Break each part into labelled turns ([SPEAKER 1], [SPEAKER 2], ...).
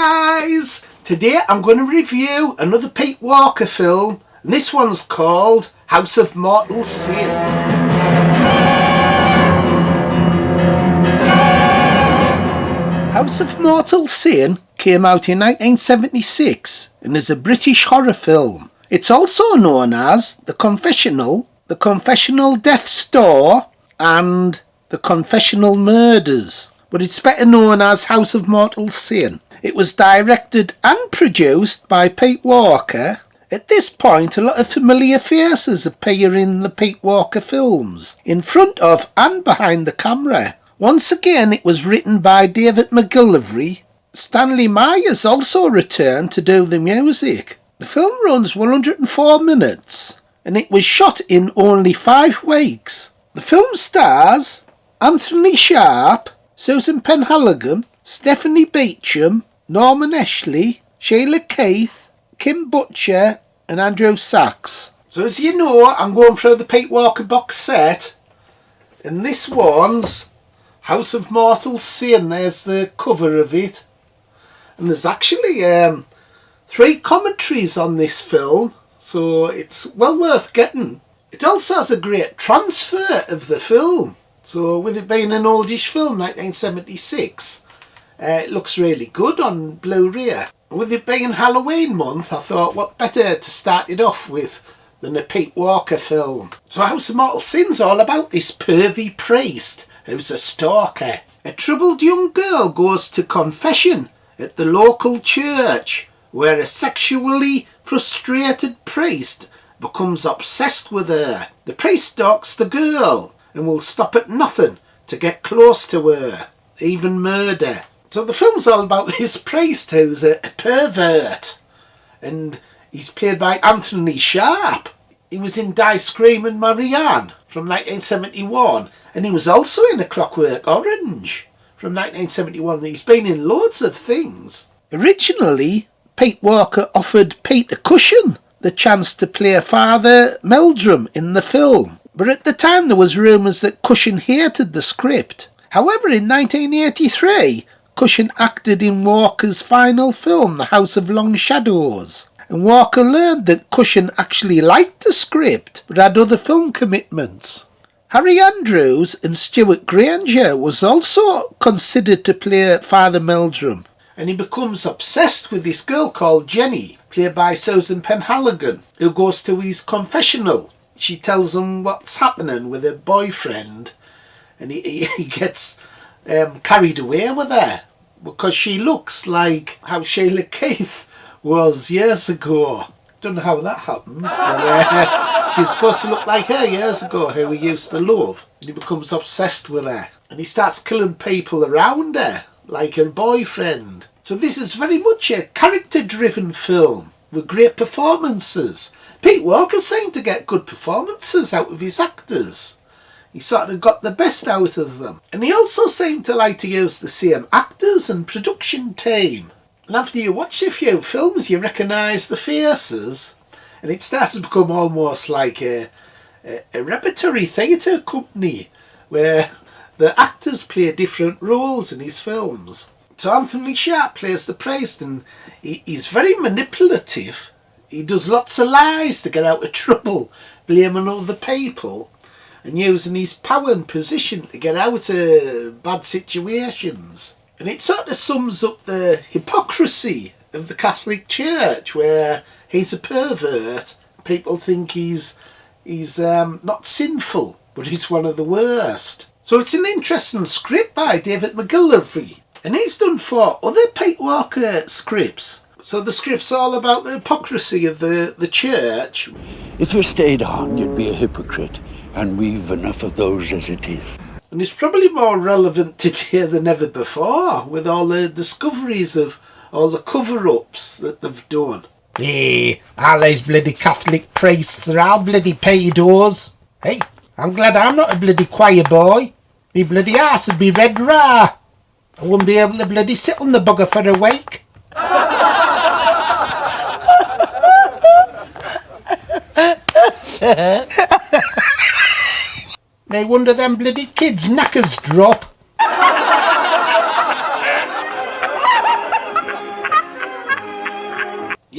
[SPEAKER 1] guys! Today I'm going to review another Pete Walker film, and this one's called House of Mortal Sin. House of Mortal Sin came out in 1976 and is a British horror film. It's also known as The Confessional, The Confessional Death Store and The Confessional Murders, but it's better known as House of Mortal Sin. It was directed and produced by Pete Walker. At this point, a lot of familiar faces appear in the Pete Walker films, in front of and behind the camera. Once again, it was written by David McGillivray. Stanley Myers also returned to do the music. The film runs 104 minutes, and it was shot in only 5 weeks. The film stars Anthony Sharp, Susan Penhaligon, Stephanie Beacham, Norman Eshley, Sheila Keith, Kim Butcher and Andrew Sachs. So as you know, I'm going through the Pete Walker box set, and this one's House of Mortal Sin. There's the cover of it, and there's actually 3 commentaries on this film, so it's well worth getting. It also has a great transfer of the film, so with it being an oldish film, 1976, it looks really good on Blu-ray. With it being Halloween month, I thought what better to start it off with than a Pete Walker film. So House of Mortal Sin's all about this pervy priest who's a stalker. A troubled young girl goes to confession at the local church, where a sexually frustrated priest becomes obsessed with her. The priest stalks the girl and will stop at nothing to get close to her, even murder. So the film's all about this priest who's a pervert, and he's played by Anthony Sharp. He was in Die Screaming Marianne from 1971, and he was also in A Clockwork Orange from 1971. He's been in loads of things. Originally, Pete Walker offered Peter Cushing the chance to play Father Meldrum in the film, but at the time there was rumours that Cushing hated the script. However, in 1983, Cushing acted in Walker's final film, The House of Long Shadows, and Walker learned that Cushing actually liked the script but had other film commitments. Harry Andrews and Stuart Granger was also considered to play Father Meldrum, and he becomes obsessed with this girl called Jenny, played by Susan Penhaligon, who goes to his confessional. She tells him what's happening with her boyfriend, and he gets carried away with her because she looks like how Sheila Keith was years ago. Don't know how that happens, but she's supposed to look like her years ago, who he used to love, and he becomes obsessed with her, and he starts killing people around her like her boyfriend. So this is very much a character-driven film with great performances. Pete Walker seemed to get good performances out of his actors. He sort of got the best out of them. And he also seemed to like to use the same actors and production team. And after you watch a few films, you recognise the faces, and it starts to become almost like a repertory theatre company where the actors play different roles in his films. So Anthony Sharp plays the priest, and he's very manipulative. He does lots of lies to get out of trouble, blaming other people, and using his power and position to get out of bad situations. And it sort of sums up the hypocrisy of the Catholic Church, where he's a pervert. People think he's not sinful, but he's one of the worst. So it's an interesting script by David McGillivray, and he's done 4 other Pete Walker scripts. So the script's all about the hypocrisy of the church.
[SPEAKER 2] If you stayed on, you'd be a hypocrite, and we've enough of those as it is.
[SPEAKER 1] And it's probably more relevant today than ever before, with all the discoveries of all the cover-ups that they've done. Hey, all these bloody Catholic priests are all bloody pedos. Hey, I'm glad I'm not a bloody choir boy. Me bloody arse would be red raw. I wouldn't be able to bloody sit on the bugger for a week. No wonder them bloody kids' knackers drop.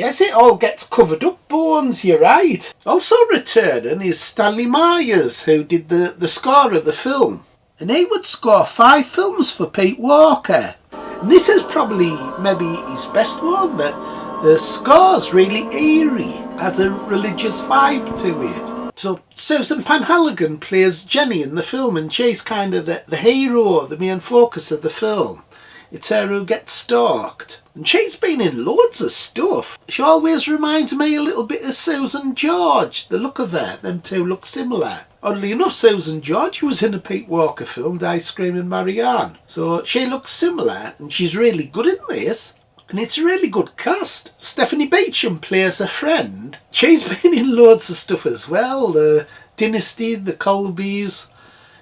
[SPEAKER 1] Yes, it all gets covered up, Bones, you're right. Also returning is Stanley Myers, who did the score of the film. And he would score 5 films for Pete Walker. And this is probably maybe his best one. The score's really eerie, has a religious vibe to it. So Susan Penhaligon plays Jenny in the film, and she's kind of the hero, the main focus of the film. It's her who gets stalked. And she's been in loads of stuff. She always reminds me a little bit of Susan George, the look of her. Them two look similar. Oddly enough, Susan George was in a Pete Walker film, Die Screaming Marianne. So she looks similar, and she's really good in this. And it's a really good cast. Stephanie Beacham plays a friend. She's been in loads of stuff as well. The Dynasty, The Colbys.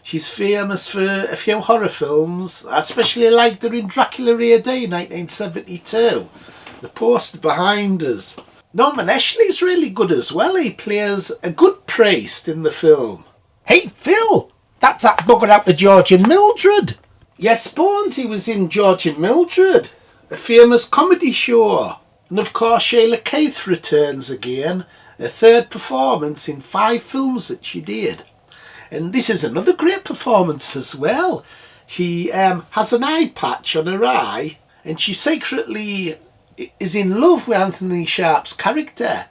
[SPEAKER 1] She's famous for a few horror films. I especially liked her in Dracula AD 1972. The poster behind us. Norman Eshley's really good as well. He plays a good priest in the film. Hey Phil, that's that bugger out of George and Mildred. Yes, Bones, he was in George and Mildred, a famous comedy show. And of course Sheila Keith returns again, a third performance in 5 films that she did. And this is another great performance as well. She has an eye patch on her eye, and she secretly is in love with Anthony Sharp's character,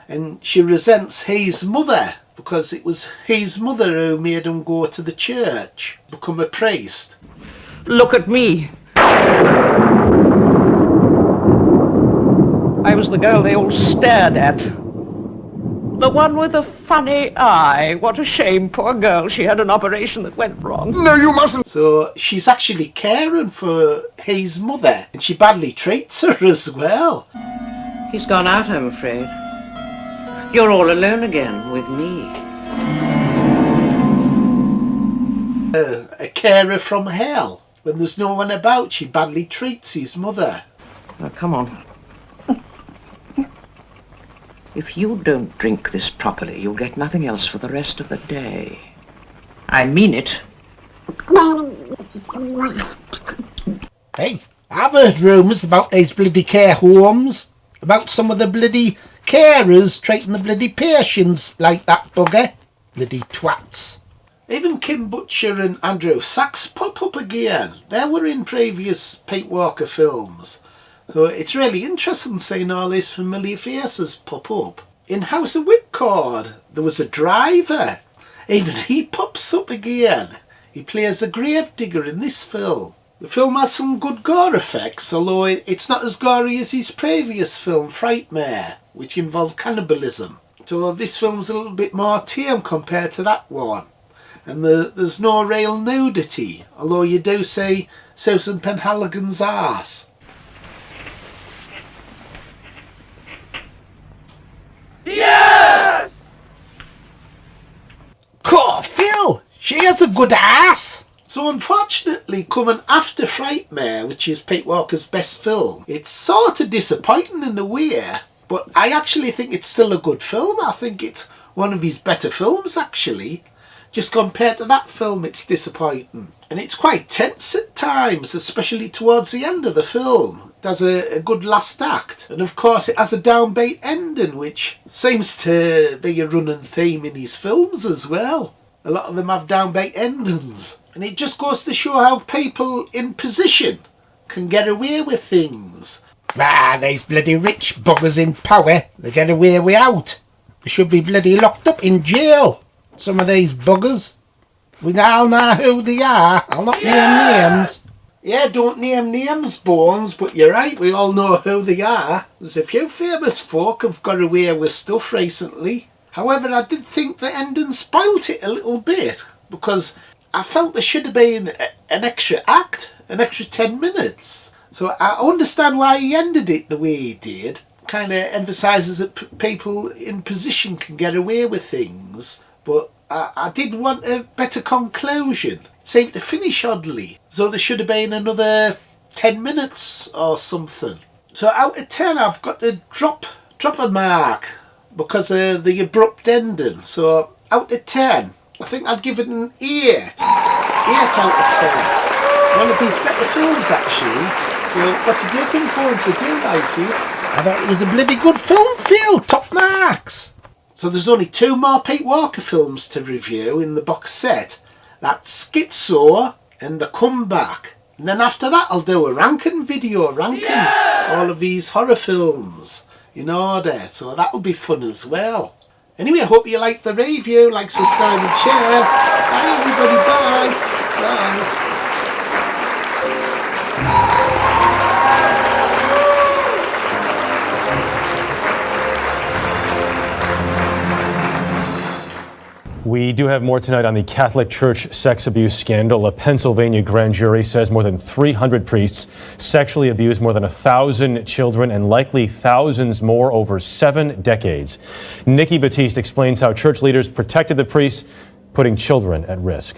[SPEAKER 1] and she resents his mother because it was his mother who made him go to the church, become a priest.
[SPEAKER 3] Look at me. I was the girl they all stared at. The one with the funny eye. What a shame, poor girl. She had an operation that went wrong.
[SPEAKER 4] No, you mustn't.
[SPEAKER 1] So she's actually caring for his mother, and she badly treats her as well.
[SPEAKER 3] He's gone out, I'm afraid. You're all alone again with me.
[SPEAKER 1] A carer from hell. When there's no one about, she badly treats his mother.
[SPEAKER 3] Now, come on. If you don't drink this properly, you'll get nothing else for the rest of the day. I mean it.
[SPEAKER 1] Hey, I've heard rumours about these bloody care homes. About some of the bloody carers treating the bloody patients like that bugger. Bloody twats. Even Kim Butcher and Andrew Sachs pop up again. They were in previous Pete Walker films. So it's really interesting seeing all these familiar faces pop up. In House of Whipcord, there was a driver. Even he pops up again. He plays a gravedigger in this film. The film has some good gore effects, although it's not as gory as his previous film, Frightmare, which involved cannibalism. So this film's a little bit more tame compared to that one. And there's no real nudity, although you do see Susan Penhaligon's arse.
[SPEAKER 4] Yes!
[SPEAKER 1] Cool, Phil! She has a good ass! So unfortunately, coming after Frightmare, which is Pete Walker's best film, it's sort of disappointing in a way, but I actually think it's still a good film. I think it's one of his better films, actually. Just compared to that film, it's disappointing. And it's quite tense at times, especially towards the end of the film. It has a good last act. And of course it has a downbeat ending, which seems to be a running theme in his films as well. A lot of them have downbeat endings. And it just goes to show how people in position can get away with things. These bloody rich buggers in power, they get away without. They should be bloody locked up in jail. Some of these buggers. We all know who they are. I'll not name names. Yeah, don't name names, Bones, but you're right, we all know who they are. There's a few famous folk who've got away with stuff recently. However, I did think the ending spoilt it a little bit, because I felt there should have been an extra act, an extra 10 minutes. So I understand why he ended it the way he did. Kind of emphasises that people in position can get away with things. But I did want a better conclusion. It seemed to finish oddly. So there should have been another 10 minutes or something. So out of 10 I've got to drop a mark because of the abrupt ending. So out of 10, I think I'd give it an 8. 8 out of 10. One of his better films actually. So, what did you think, Bones? Did you like it? I thought it was a bloody good film, Phil. Top marks. So there's only 2 more Pete Walker films to review in the box set. That's Schizo and The Comeback. And then after that I'll do a ranking video, all of these horror films in order. So that'll be fun as well. Anyway, I hope you liked the review. Like, subscribe and share. Bye everybody, bye. Bye.
[SPEAKER 4] We do have more tonight on the Catholic Church sex abuse scandal. A Pennsylvania grand jury says more than 300 priests sexually abused more than 1,000 children and likely thousands more over 7 decades. Nikki Batiste explains how church leaders protected the priests, putting children at risk.